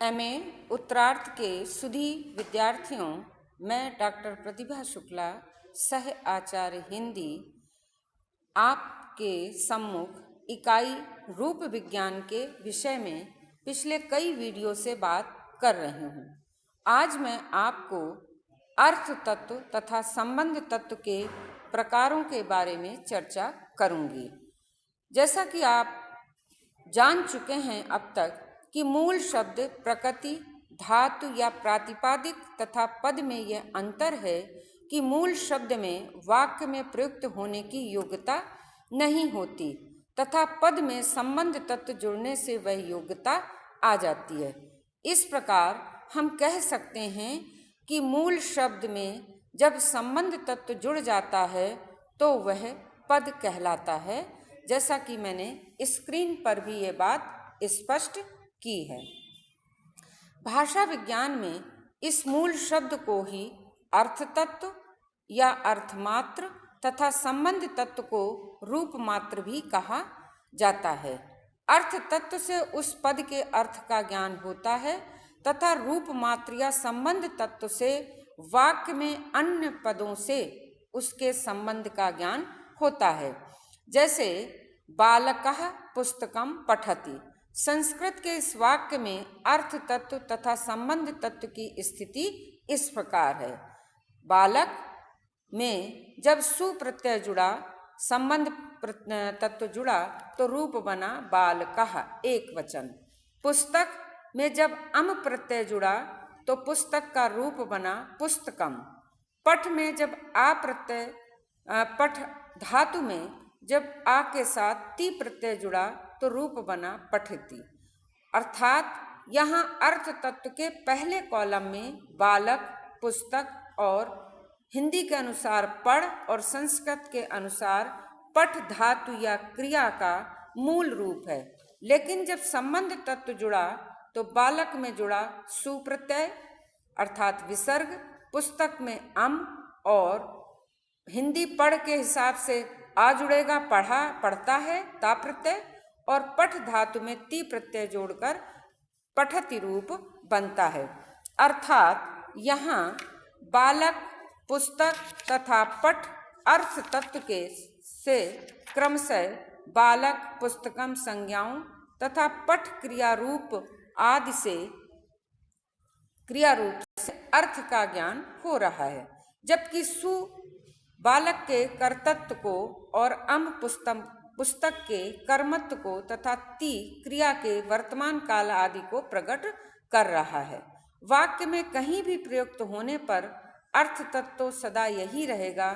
MA उत्तरार्ध के सुधी विद्यार्थियों, मैं डॉक्टर प्रतिभा शुक्ला, सह आचार्य हिंदी, आपके सम्मुख इकाई रूप विज्ञान के विषय में पिछले कई वीडियो से बात कर रही हूँ। आज मैं आपको अर्थ तत्व तथा संबंध तत्व के प्रकारों के बारे में चर्चा करूँगी। जैसा कि आप जान चुके हैं अब तक कि मूल शब्द प्रकृति, धातु या प्रातिपादिक तथा पद में यह अंतर है कि मूल शब्द में वाक्य में प्रयुक्त होने की योग्यता नहीं होती तथा पद में संबंध तत्व जुड़ने से वह योग्यता आ जाती है। इस प्रकार हम कह सकते हैं कि मूल शब्द में जब संबंध तत्व जुड़ जाता है तो वह पद कहलाता है, जैसा कि मैंने स्क्रीन पर भी ये बात स्पष्ट की है। भाषा विज्ञान में इस मूल शब्द को ही अर्थ तत्व या अर्थमात्र तथा संबंध तत्व को रूप मात्र भी कहा जाता है। अर्थ तत्व से उस पद के अर्थ का ज्ञान होता है तथा रूप मात्र या संबंध तत्व से वाक्य में अन्य पदों से उसके संबंध का ज्ञान होता है। जैसे बालकः पुस्तकं पठति, संस्कृत के इस वाक्य में अर्थ तत्व तथा संबंध तत्व की स्थिति इस प्रकार है। बालक में जब सु प्रत्यय जुड़ा, संबंध तत्व जुड़ा तो रूप बना बालकः एक वचन। पुस्तक में जब अम प्रत्यय जुड़ा तो पुस्तक का रूप बना पुस्तकम। पठ में जब आ प्रत्यय पठ धातु में जब आ के साथ ती प्रत्यय जुड़ा तो रूप बना पठति। अर्थात यहाँ अर्थ तत्व के पहले कॉलम में बालक, पुस्तक और हिंदी के अनुसार पढ़ और संस्कृत के अनुसार पठ धातु या क्रिया का मूल रूप है। लेकिन जब संबंध तत्व जुड़ा तो बालक में जुड़ा सु प्रत्यय अर्थात विसर्ग, पुस्तक में अम और हिंदी पढ़ के हिसाब से आ जुड़ेगा पढ़ा पढ़ता है ता प्रत्यय और पठ धातु में ती प्रत्यय जोड़कर पठति रूप बनता है। अर्थात यहाँ बालक, पुस्तक तथा पठ अर्थ तत्व के से क्रमशः बालक, पुस्तकम संज्ञाओं तथा पठ क्रिया रूप आदि से क्रिया रूप से अर्थ का ज्ञान हो रहा है, जबकि सु बालक के कर्तृत्व को और अम पुस्तक के कर्मत्व को तथा ती क्रिया के वर्तमान काल आदि को प्रकट कर रहा है। वाक्य में कहीं भी प्रयुक्त होने पर अर्थ तत्व सदा यही रहेगा,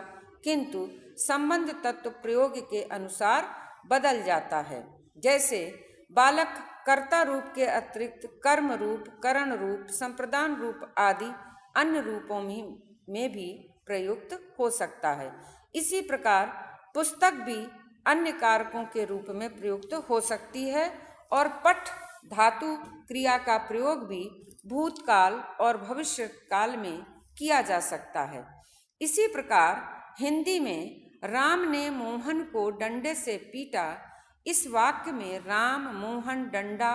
किंतु संबंध तत्व प्रयोग के अनुसार बदल जाता है। जैसे बालक कर्ता रूप के अतिरिक्त कर्म रूप, करण रूप, संप्रदान रूप आदि अन्य रूपों में भी प्रयुक्त हो सकता है। इसी प्रकार पुस्तक भी अन्य कारकों के रूप में प्रयुक्त हो सकती है और पठ धातु क्रिया का प्रयोग भी भूतकाल और भविष्य काल में किया जा सकता है। इसी प्रकार हिंदी में राम ने मोहन को डंडे से पीटा, इस वाक्य में राम, मोहन, डंडा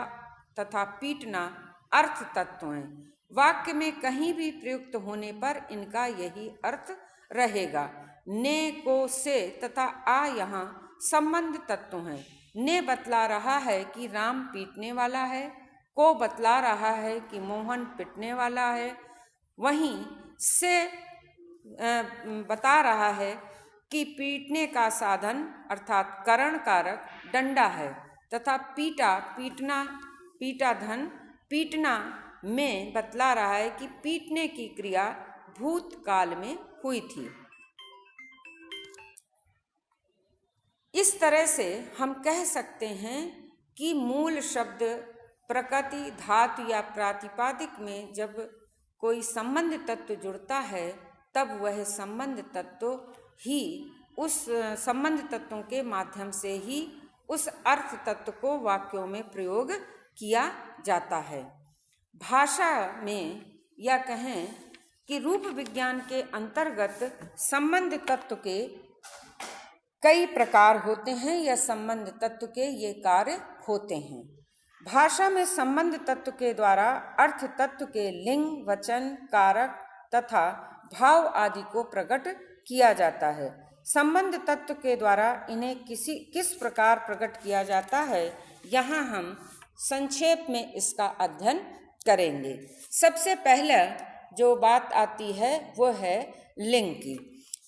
तथा पीटना अर्थ तत्व हैं। वाक्य में कहीं भी प्रयुक्त होने पर इनका यही अर्थ रहेगा। ने, को, से तथा आ यहाँ संबंध तत्व हैं। ने बतला रहा है कि राम पीटने वाला है, को बतला रहा है कि मोहन पीटने वाला है, वहीं से बता रहा है कि पीटने का साधन अर्थात करण कारक डंडा है तथा पीटा, पीटना, पीटा धन, पीटना में बतला रहा है कि पीटने की क्रिया भूतकाल में हुई थी। इस तरह से हम कह सकते हैं कि मूल शब्द प्रकृति, धातु या प्रातिपादिक में जब कोई संबंध तत्व जुड़ता है तब वह संबंध तत्व ही उस संबंध तत्वों के माध्यम से ही उस अर्थ तत्व को वाक्यों में प्रयोग किया जाता है। भाषा में या कहें कि रूप विज्ञान के अंतर्गत संबंध तत्व के कई प्रकार होते हैं या संबंध तत्व के ये कार्य होते हैं। भाषा में संबंध तत्व के द्वारा अर्थ तत्व के लिंग, वचन, कारक तथा भाव आदि को प्रकट किया जाता है। संबंध तत्व के द्वारा इन्हें किस प्रकार प्रकट किया जाता है, यहाँ हम संक्षेप में इसका अध्ययन करेंगे। सबसे पहले जो बात आती है वो है लिंग की।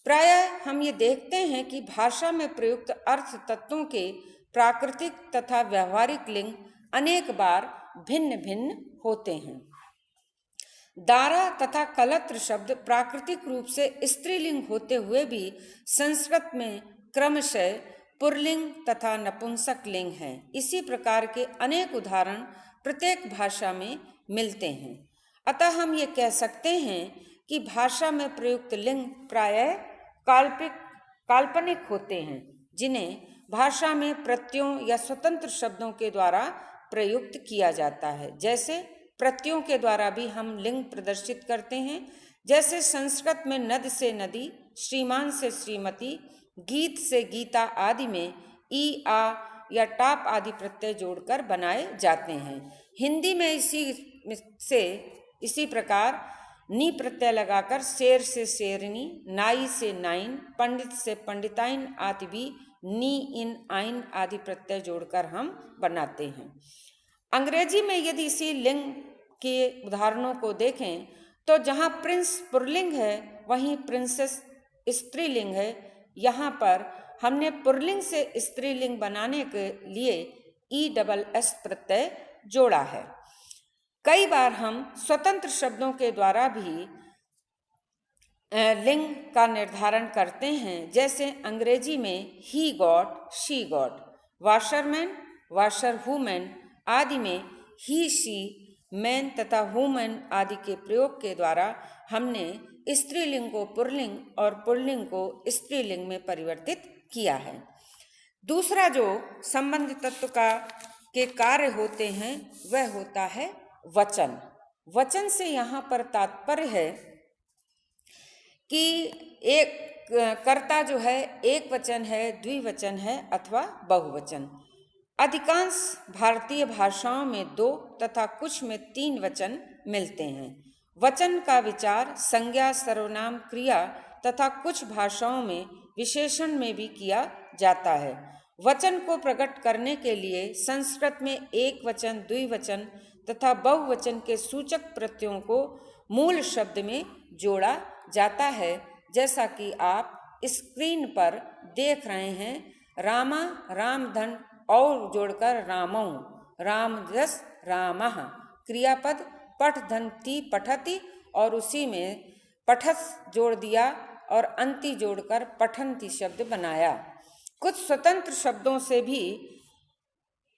प्रायः हम ये देखते हैं कि भाषा में प्रयुक्त अर्थ तत्वों के प्राकृतिक तथा व्यवहारिक लिंग अनेक बार भिन्न भिन्न होते हैं। दारा तथा कलत्र शब्द प्राकृतिक रूप से स्त्रीलिंग होते हुए भी संस्कृत में क्रमशः पुल्लिंग तथा नपुंसक लिंग हैं। इसी प्रकार के अनेक उदाहरण प्रत्येक भाषा में मिलते हैं। अतः हम ये कह सकते हैं कि भाषा में प्रयुक्त लिंग प्रायः काल्पनिक होते हैं, जिन्हें भाषा में प्रत्ययों या स्वतंत्र शब्दों के द्वारा प्रयुक्त किया जाता है। जैसे प्रत्ययों के द्वारा भी हम लिंग प्रदर्शित करते हैं। जैसे संस्कृत में नद से नदी, श्रीमान से श्रीमती, गीत से गीता आदि में ई, आ या टाप आदि प्रत्यय जोड़कर बनाए जाते हैं। हिंदी में इसी प्रकार नी प्रत्यय लगाकर शेर से शेरनी, नाई से नाइन, पंडित से पंडिताइन आदि भी नी, इन, आइन आदि प्रत्यय जोड़कर हम बनाते हैं। अंग्रेजी में यदि इसी लिंग के उदाहरणों को देखें तो जहाँ प्रिंस पुल्लिंग है वहीं प्रिंसेस स्त्रीलिंग है। यहाँ पर हमने पुल्लिंग से स्त्रीलिंग बनाने के लिए ESS प्रत्यय जोड़ा है। कई बार हम स्वतंत्र शब्दों के द्वारा भी लिंग का निर्धारण करते हैं। जैसे अंग्रेजी में he got, she got, washerman, washer women आदि में ही, शी, मैन तथा वुमेन आदि के प्रयोग के द्वारा हमने स्त्रीलिंग को पुल्लिंग और पुल्लिंग को स्त्रीलिंग में परिवर्तित किया है। दूसरा जो संबंध तत्व के कार्य होते हैं वह होता है वचन। वचन से यहाँ पर तात्पर्य है कि एक कर्ता जो है एक वचन है, द्विवचन है अथवा बहुवचन। अधिकांश भारतीय भाषाओं में 2 तथा कुछ में 3 वचन मिलते हैं। वचन का विचार संज्ञा, सर्वनाम, क्रिया तथा कुछ भाषाओं में विशेषण में भी किया जाता है। वचन को प्रकट करने के लिए संस्कृत में एक वचन, द्विवचन तथा बहुवचन के सूचक प्रत्ययों को मूल शब्द में जोड़ा जाता है। जैसा कि आप स्क्रीन पर देख रहे हैं, रामा, रामधन और जोड़कर रामौ, रामजस, रामः, क्रियापद पठधन्ति, पठति और उसी में पठस जोड़ दिया और अंति जोड़कर पठन्ति शब्द बनाया। कुछ स्वतंत्र शब्दों से भी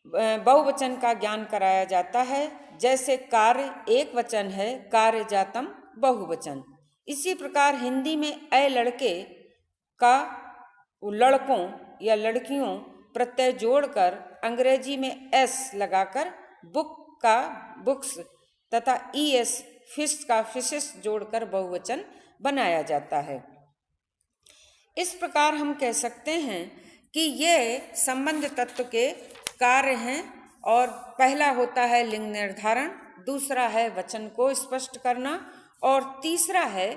बहुवचन का ज्ञान कराया जाता है। जैसे कार्य एक वचन है, कार्य जातम बहुवचन। इसी प्रकार हिंदी में ए लड़के का लड़कों या लड़कियों प्रत्यय जोड़कर अंग्रेजी में एस लगाकर बुक का बुक्स तथा ES फिश का फिशेस जोड़कर बहुवचन बनाया जाता है। इस प्रकार हम कह सकते हैं कि ये संबंध तत्व के कार्य हैं। और पहला होता है लिंग निर्धारण, दूसरा है वचन को स्पष्ट करना और तीसरा है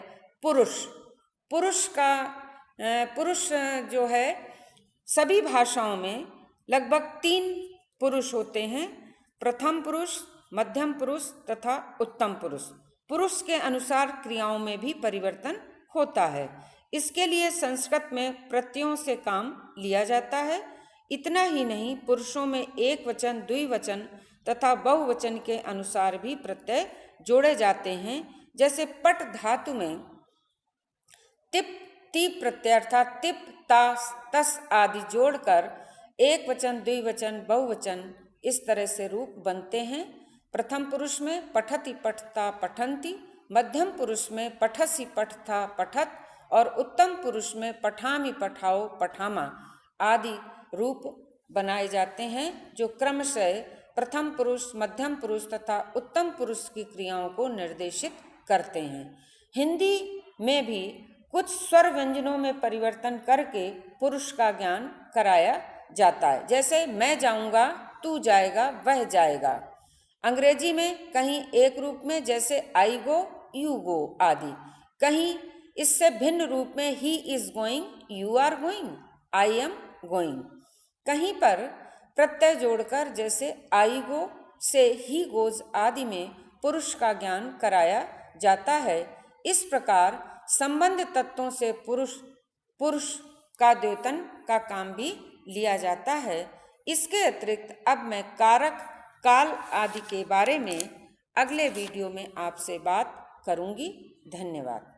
पुरुष। पुरुष जो है सभी भाषाओं में लगभग 3 पुरुष होते हैं, प्रथम पुरुष, मध्यम पुरुष तथा उत्तम पुरुष। पुरुष के अनुसार क्रियाओं में भी परिवर्तन होता है। इसके लिए संस्कृत में प्रत्ययों से काम लिया जाता है। इतना ही नहीं, पुरुषों में एक वचन, द्विवचन तथा बहुवचन के अनुसार भी प्रत्यय जोड़े जाते हैं। जैसे पट धातु में तिप, ती प्रत्यय अर्थात तिप, ता, तस आदि जोड़कर एक वचन, द्विवचन, बहुवचन इस तरह से रूप बनते हैं। प्रथम पुरुष में पठति, पठता, पठन्ति, मध्यम पुरुष में पठसि, पठथा, पठत और उत्तम पुरुष में पठामि, पठाओ, पठामा आदि रूप बनाए जाते हैं, जो क्रमशः प्रथम पुरुष, मध्यम पुरुष तथा उत्तम पुरुष की क्रियाओं को निर्देशित करते हैं। हिंदी में भी कुछ स्वर व्यंजनों में परिवर्तन करके पुरुष का ज्ञान कराया जाता है। जैसे मैं जाऊंगा तू जाएगा वह जाएगा। अंग्रेजी में कहीं एक रूप में जैसे आई गो यू गो आदि, कहीं इससे भिन्न रूप में ही is going you are going I am going. कहीं पर प्रत्यय जोड़कर जैसे आई गो से ही गोज आदि में पुरुष का ज्ञान कराया जाता है। इस प्रकार संबंध तत्वों से पुरुष का द्योतन का काम भी लिया जाता है। इसके अतिरिक्त अब मैं कारक काल आदि के बारे में अगले वीडियो में आपसे बात करूंगी। धन्यवाद।